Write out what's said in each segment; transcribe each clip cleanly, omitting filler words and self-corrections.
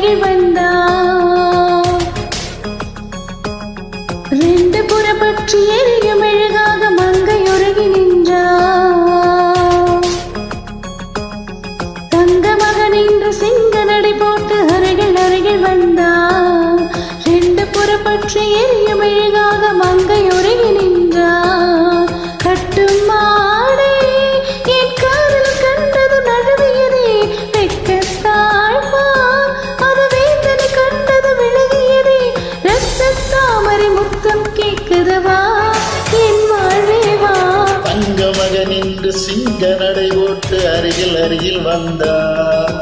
அருகில் வந்தார். ரெண்டு புறப்பற்றி எரியும் மெழுகாக மங்கை உருகி நின்றார். தங்க மகன் என்று சிங்க நடை போட்டு அருகில் வந்தார். ரெண்டு புறப்பற்றி எரியும் மெழுகாக மங்கை உருகி நின்றார். கட்டும் மாடை என் காதல் கண்டது நழுவியதே வெட்கத்தாழ்வா அது வேதனை கண்டது விலகியதே ரத்தத்தாமரை முத்தம் கேட்குதவா என் வாழ்வேவா. தங்க மகன் என்று சிங்க நடை போட்டு அருகில் வந்தார்.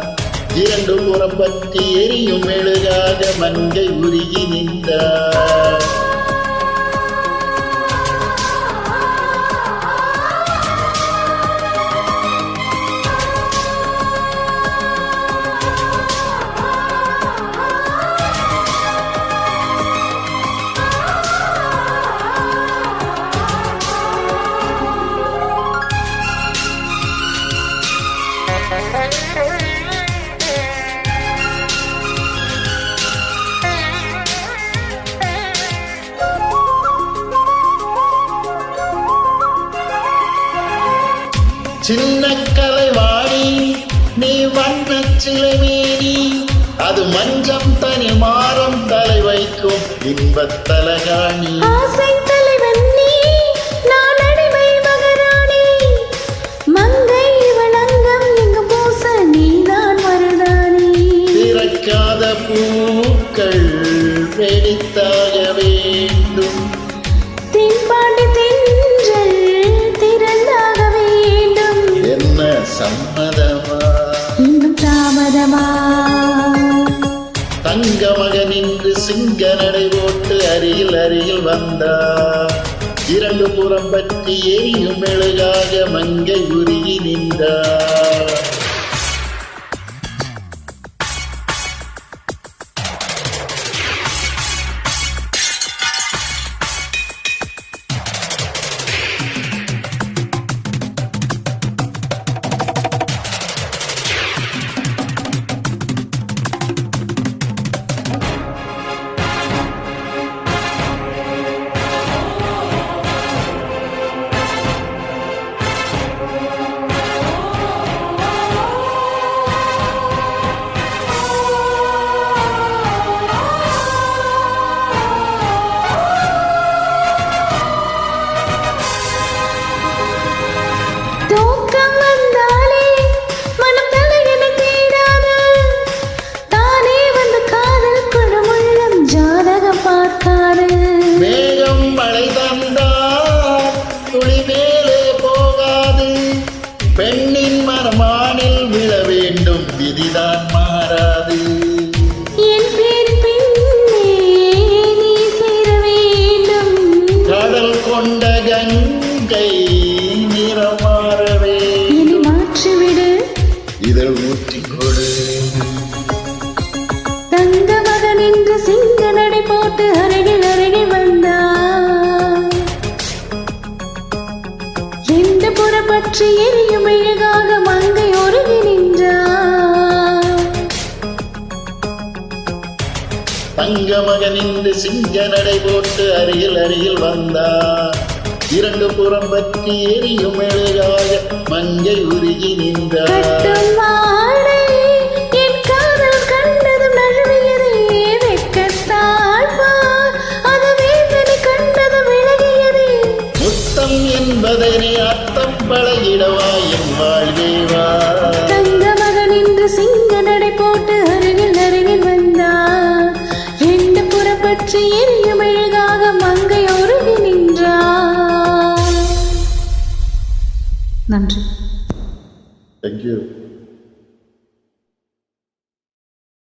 இரண்டு புறம் பற்றி எரியும் மெழுகாக மங்கை உருகி நின்றார். சின்ன கலைவாணி நீ வண்ண சிலைமேனி அது மஞ்சம் தனி மாறம் தலை வைக்கும் இன்பத் தலகாணி. ஆசை தலைவன் நீ நான் அடிமை மகராணி மங்கை வணங்கம் இங்கு பூச நீதான் மருதாணி. திறக்காத பூக்கள் வெடித்தாக வேண்டும் தென்பாண்டி தென்றல் திறந்தாக வேண்டும் என்ன சம்மதமா இன்னும் தாமதமா. தங்க மகன் என்று சிங்க நடை போட்டு அருகில் வந்தார். இரண்டு புறம் பற்றி எரியும் மெழுகாக மங்கை உருகி நின்றார். தூக்கம் வந்தாலே மனம் தலையணை தேடாது தானே வந்து காதல் குழமுள்ளம் ஜாதகம் பார்க்காது. மேகம் மழை தந்தார் துளி மேலே போகாது பெண்ணின் மரமானில் விழ வேண்டும் விதிதான் மாறாது. என் பேர் பின்னே நீ சேர வேண்டும் கடல் கொண்ட கங்கை நிறமாறவே இனி மாற்றிவிடு இதழ் ஊற்றிக் கொடு. தங்க மகன் என்று சிங்க நடை போட்டு அருகில் வந்தார். ரெண்டு புறப்பற்றி எரியும் மெழுகாக மங்கை உருகி நின்றார். தங்க மகன் என்று சிங்க நடை போட்டு அருகில் வந்தார். இரண்டு புறம் பற்றி எரியும் மெழுகாக மங்கை உருகி நின்றார். கட்டும் மாடை என் காதல் கண்டதும் நழுவியதே வெட்கத்தாழ்வா அது வேதனை கண்டதும் விலகியதே முத்தம் என்பதை நீ அர்த்தம் பழகிடவா என் வாழ்வேவா. தங்க மகன் என்று சிங்க நடை போட்டு அருகில் வந்தார். ரெண்டு புறப்பற்றி எரியும் மெழுகாக மங்கை உருகி நின்றார். நன்றி. Thank you.